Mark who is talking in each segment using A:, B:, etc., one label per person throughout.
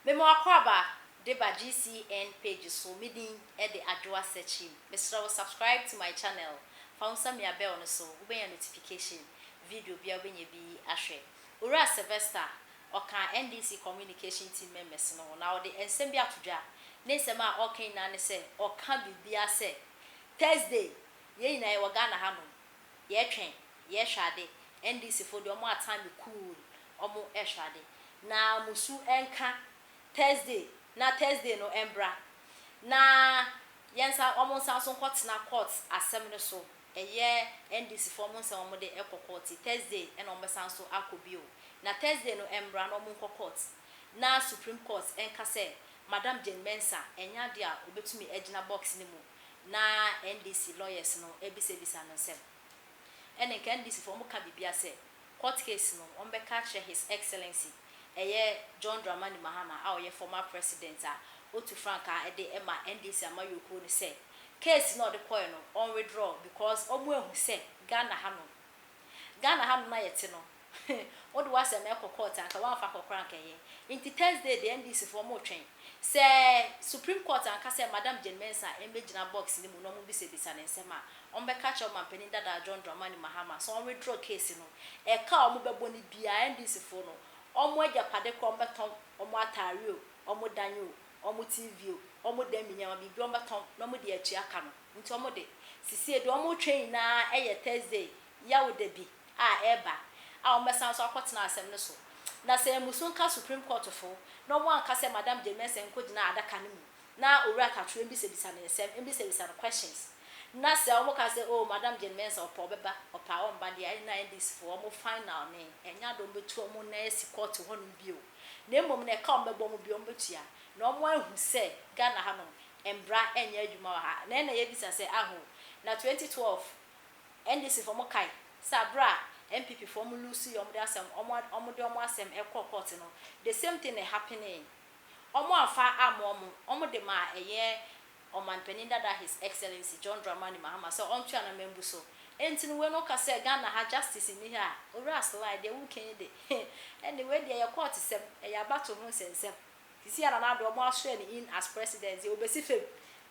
A: Memo akwaba deba GCN page so meeting at the Adwa searching. Mr. Subscribe to my channel. Found some ya bell so obey a notification video be a ashre. Ura Sylvester or can NDC communication team members no now the ensembia to ja. Nesema okay nane say or can be say Thursday ye na wagana hano. Ye train, ye shade, NDC for the more time be cool omo shade. Na musu enka Thursday na Thursday no embra na yensa omo sanso court na court asem ne so eye NDC for mo san omo de court Thursday and omo sanso akobio na Thursday no embra no omo court na Supreme Court enka say Madam Jane Mensa enya dia obetumi agina box ni mu na NDC lawyers no ebisebisa no sem ene ka NDC for mo ka bibia say court case no ombe catch his excellency John Dramani Mahama, our former president, Otu Franka, Emma, NDC, and Mayuko say, case not the coin on withdraw because Omu who say, Ghana Hano. Ghana Hano Mayetino. What was a Melco court and Kawafako Cranke? Into Thursday, the NDC for more train. Say Supreme Court and Cassia Madam Jane Mensa, Embedina box in the Munomu Bisebisan and Sema, on the catch of Mampeninda John Dramani Mahama, so on withdraw case, a car mobile behind this phone. Omo japade kombeton omo atario omo danyo omo tv omo deminya bibi omo beton no mo de achi aka no nti omo de sisi e de omo train na Thursday ya wo de bi eba omo san so akotena asem ne so na se musun ka Supreme Court fo no mo anka se Madam James enko gina adaka ne mu na owura ka tro embisebisa ne sem embisebisa questions na se omo ka se oh Madam James opo beba opa omba de na this for omo final ne enya do betu omo na esi court ho no bio na emom na ka ombebo mo bio mbetua na omo ahu se Ghana ha no embra enya adwuma ha na na yebisa se aho na 2012 NDC for mo kai sabra MPP for mo lucy omo de asem omo asem e court no the same thing happening omo afa omo de ma Oman Peninda His Excellency John Dramani Mahama so on twa na membu so enti we no ka say Ghana ha justice ni here ora slide de wu ken de anyway de your court sem e ya battle ho sensem sisi ara na do mo ahwe ni in as president e obesi fem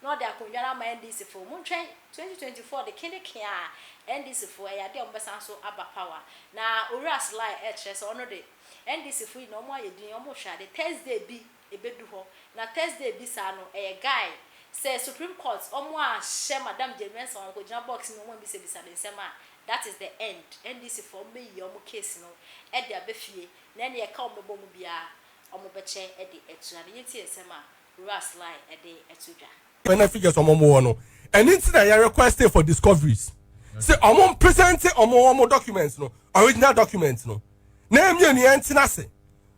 A: no de akonwa na ma NDC for mo twen 2024 de kene kia NDC for e ya de ombesan so aba power na ora slide e kire so ono de NDC for no mo ayedin omo hwa de Thursday bi ebedu ho na Thursday bi sa no e guy say Supreme Court omo a share Madam James on go jina box no one be say bisa nsema that is the end NDC for me omo case no e de abefie na ne e ka omo bom bia omo beche e de etu na yeti nsema rules line e de etudwa
B: when figures omo mo no and into that you request for discoveries say omo present omo documents no original documents no name you ni entina say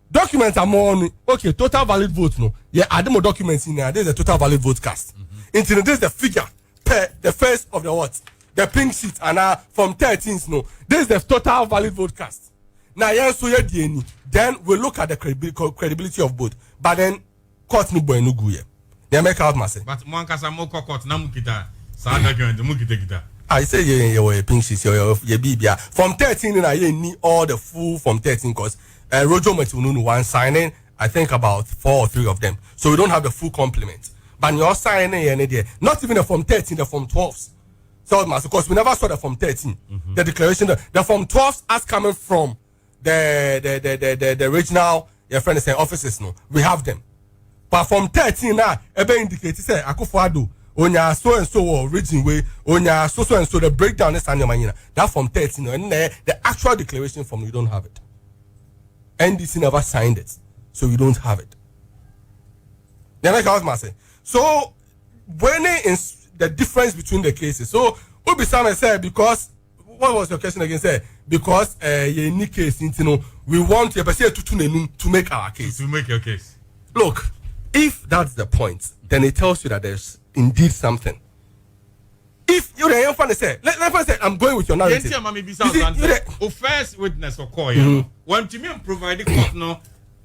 B: documents are more okay total valid vote no yeah add more documents in there there's a total valid vote cast into this the figure per the first of the what the pink sheet and from 13th no this is the total valid vote cast now yes so yeah then we look at the credibility of both but then court no boy no go here they make out myself
C: but mo ankasa mo court na mu kita sa document mo kita
B: I say yeah pink sheet yeah bibia from 13 na yeah need all the full from 13 cause Rojo Metununu one signing, I think about 4 or 3 of them. So we don't have the full complement. But you're signing not even the Form 13, the Form 12s. So because we never saw the Form 13. The declaration, the Form 12s as coming from the regional your friend is saying offices no. We have them. But Form 13 now, ebe indicate say Akufo-Addo, onya so and so or region way, onya so and so the breakdown is anyamanina. That Form 13 no, and the actual declaration form you don't have it. NDC never signed it, so we don't have it. So when is the difference between the cases? So Ubisama said because what was your question again? Say because in case we want to make our case.
C: To make your case.
B: Look, if that's the point, then it tells you that there's indeed something. If you're the infant, say, let say, I'm going with your narrative.
C: First witness or call, when to me provide the court no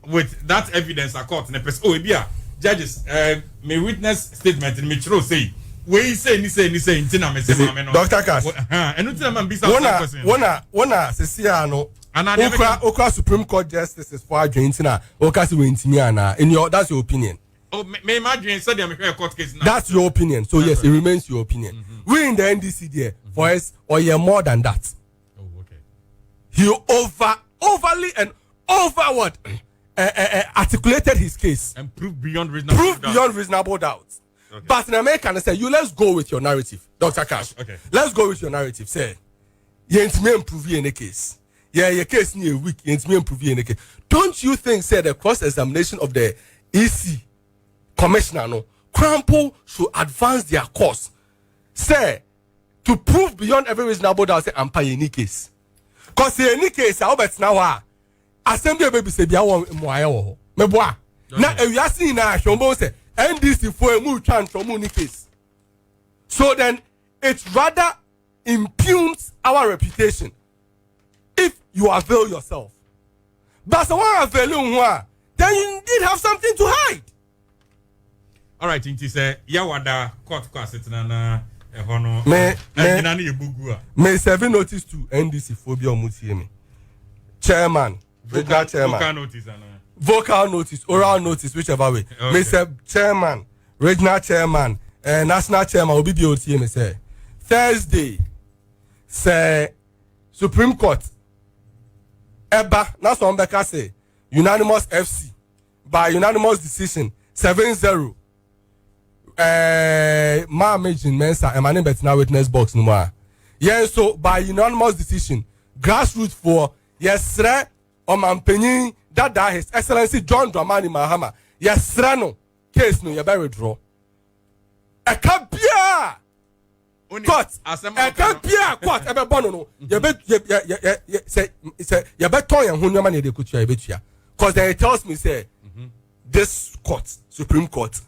C: with that evidence, a court, judges, may witness statement in Mitro say, we say,
B: Dr. Cash, one Ceciano, Okra Supreme Court justices for Argentina. Okasi Wintimiana. That's your opinion.
C: Oh, may imagine said I'm a court case now.
B: That's your opinion. So yes, it remains your opinion. We in the NDC there for us, or you're more than that.
C: Oh, okay.
B: He overly and over what articulated his case
C: and proved beyond reasonable doubt. Okay.
B: But in America, they say you let's go with your narrative, Dr. Cash.
C: Okay.
B: Let's go with your narrative. Say, you ain't me improve in the case. Yeah, your case near weak. You ain't me improve in the case. Don't you think, say, the cross-examination of the EC commissioner, no, Crampo should advance their cause, say, to prove beyond every reasonable doubt, say, I'm paying any case. Because in any case, I bet now, assembly baby say, be a one more. Me boa. Now, if you are seeing now, Shombo say, NDC for a move chance from any case. So then, it rather impugns our reputation if you avail yourself. But so one avail you, then you indeed have something to hide.
C: All right, Inti say, Yawada court na hono.
B: May serve notice to NDC phobia mutiemi. Chairman, regional chairman. Vocal notice, oral notice, whichever way. Okay. May say chairman, regional chairman, national chairman will be BOTM say. Thursday, say Supreme Court. Eba, that's what Mbeka say. Unanimous FC by unanimous decision 7-0. Ma Majin Mensa and my name is now witness box no more. Yeah, so by unanimous decision, grassroots for yes, sir, or Mampenny, that His Excellency John Dramani Mahama, yes, no case no, you better withdraw. A capia court, a capia court, a bono, you bet, say, you bet toy and who no money they could share with you. Because then it tells me, say, this court, Supreme Court,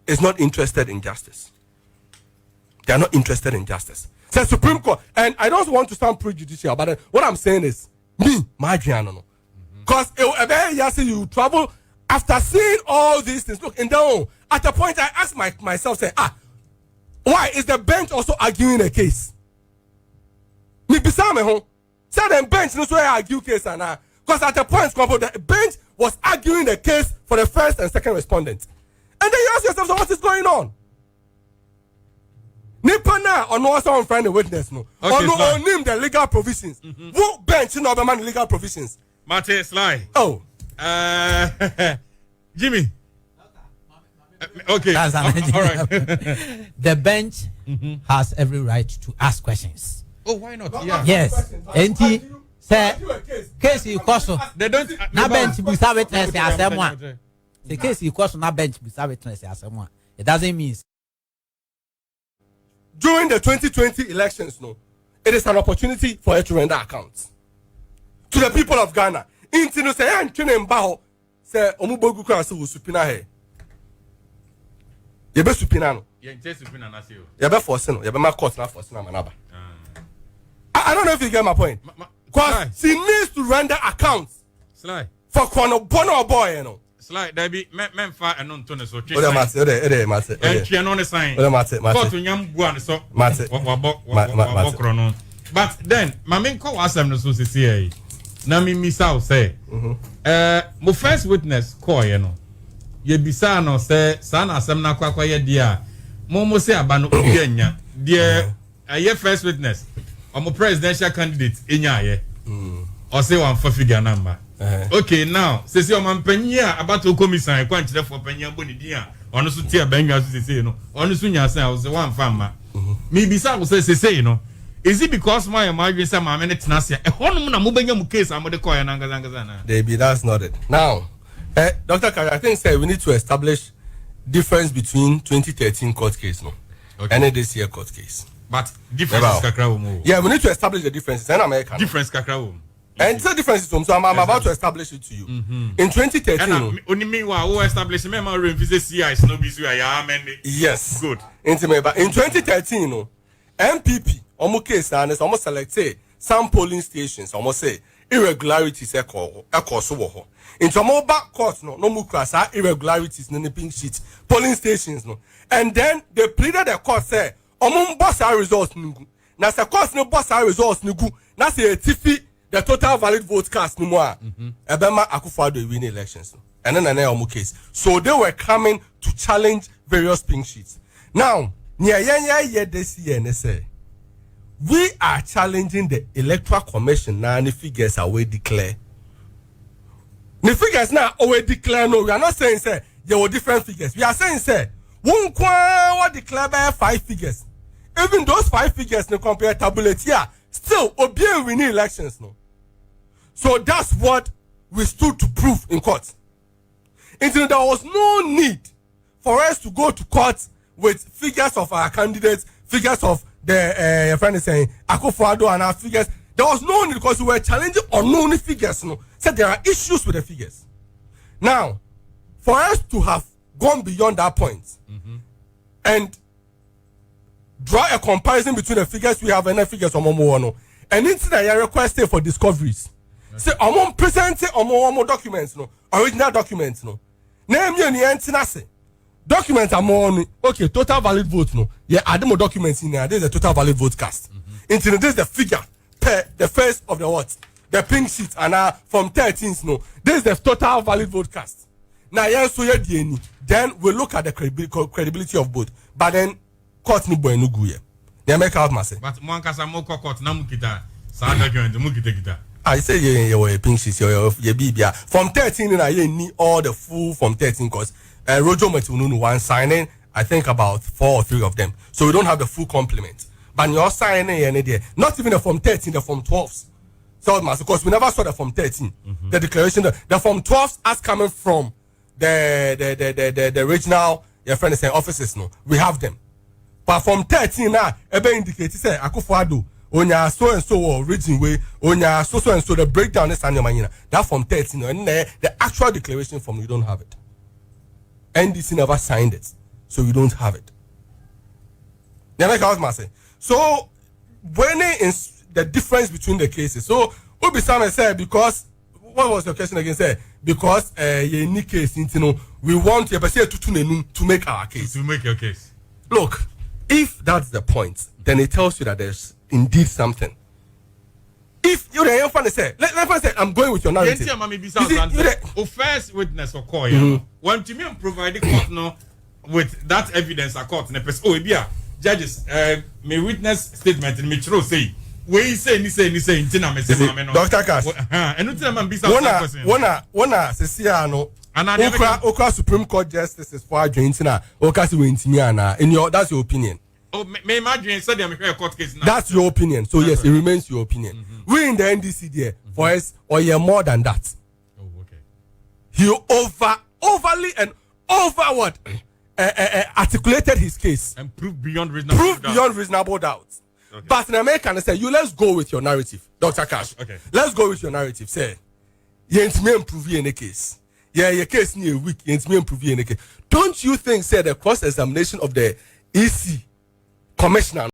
B: is not interested in justice. They are not interested in justice. Say Supreme Court, and I don't want to sound prejudicial, but what I'm saying is, me, my no. Because you travel after seeing all these things. Look, and then at a point I asked myself, say, why is the bench also arguing a case? Me besame home. Say the bench knows where I argue case and because at a point the bench was arguing the case for the first and second respondent. And then you ask yourself, so what is going on? Nipana or no someone find a witness no. Okay, or no name the legal provisions. Who bench no the man legal provisions?
C: Mate Sly.
B: Oh.
C: Jimmy. Okay.
D: That's
C: all right.
D: The bench has every right to ask questions.
C: Oh, why not? Yeah.
D: Yes. Enti say case you question.
C: They don't
D: na bench bisa witness asem. The case you question na bench bisa witness asem. It doesn't mean
B: during the 2020 elections, no, it is an opportunity for you to render accounts to the people of Ghana. Intino say, "I'm training Baho." Say, "Omubogu kwanse usupina he." You be supina no.
C: You intend supina na say.
B: You be force no. You be ma court na force na manaba. I don't know if you get my point. Because she needs to render accounts.
C: Sly.
B: For Kono Bono boy, you know.
C: Sly, there be men far and on to so.
B: Ode mate.
C: And she no sign.
B: Ode mate.
C: Court nyam buan so.
B: Mate.
C: But then, my main call was no so say. Na me misa say. My first witness call you know. Ye bisa no say sana asem na kwakwa ye dia. Mo say aba no obianya. Dia aye first witness. I'm a presidential candidate enya ye. Or say one for figure number. Okay, now say o man panya about to commission kwa nkyere for panya boni dia. Ono so tia banwa so say no. Ono so nya say o say one farmer. Me bisa go say you know. Is it because my imagine say ma me tenase e honum na mo banya mu case amode call ya nanga na.
B: Debbie, that's not it. Now, Dr. Kari, I think say we need to establish difference between 2013 court case no and this year court case.
C: But difference kakra wo.
B: Yeah, we need to establish the differences in America.
C: Difference kakra wo.
B: And it's a difference so I'm about to establish it to you. In 2013
C: only me who establish me ma revisit CI no be so ya amend.
B: Yes.
C: Good.
B: In 2013 no MPP omo case and almost select say some polling stations almost say irregularities echo so wo ho. In some back court no mu kwasa irregularities no pink sheet polling stations no. And then they pleaded the court say omo boss our results nugu. Na say court no boss our results nugu. Na say tifi the total valid vote cast no more. Ebema Akufo-Addo win elections. And then an case. So they were coming to challenge various pink sheets. Now, this year, they say we are challenging the Electoral Commission now. The figures are already declared. The figures now already declared. No, we are not saying say there were different figures. We are saying say one what declare by 5 figures. Even those 5 figures no compare tabulate here. Still, obeying winning elections no. So that's what we stood to prove in court. Until there was no need for us to go to court with figures of our candidates, figures of the friend is saying Akufo-Addo and our figures. There was no need because we were challenging unknown figures. No, said there are issues with the figures. Now, for us to have gone beyond that point and draw a comparison between the figures we have and the figures of Momo, and into that you requested for discoveries. Say among presenting Omo documents, no original documents, no name you any antinase documents are more okay. Total valid vote, no yeah. Add more documents in there. This is the total valid vote cast. Into this is the figure per the first of the what the pink sheet and from 13th, no. This is the total valid vote cast. Now yes, so you then we look at the credibility of both, but then court ni boy no go here. They make out massive.
C: But one kasa mo court na mukita sa document mukita.
B: I say yeah, pink sheets, yeah, bibia. From 13 and I need all the full from 13 because Rojo Metununu one signing, I think about 4 or 3 of them. So we don't have the full complement. But you're signing any day, not even the from 13, the from 12s. So because we never saw the from 13. The declaration, the from 12s as coming from the regional your friend is saying offices, no. We have them. But from 13 now, ebe indicate say Akufo-Addo onya so and so or region way onya so and so the breakdown is anyomanina. That from 13 and the actual declaration from you don't have it. NDC never signed it, so you don't have it. So when is the difference between the cases? So Obisame said because what was your question again? Say because any case we want to make our case.
C: To make your case.
B: Look, if that's the point, then it tells you that there's indeed something. If you're the say, let say I'm going with your narrative.
C: First witness or call when to me provide the court no with that evidence a court ne person judges me witness statement in me true say we say ni say intina me say me no
B: Dr. Cash
C: and until man bisa question
B: one sesia no okra Supreme Court justices for adwentina okasi we intimi ana in your that's your opinion.
C: Oh, may imagine said I'm a court case now.
B: That's your opinion. So yes, it remains your opinion. We in the NDC there for us or yeah more than that.
C: Oh, okay.
B: He overly and over what articulated his case
C: and proved beyond reasonable
B: doubt.
C: Okay.
B: But in America, they say you let's go with your narrative, Dr. Cash.
C: Okay.
B: Let's go with your narrative. Say, you ain't me improve in a case. Yeah, your case near week. You ain't me improve in a case. Don't you think say the cross examination of the EC commissioner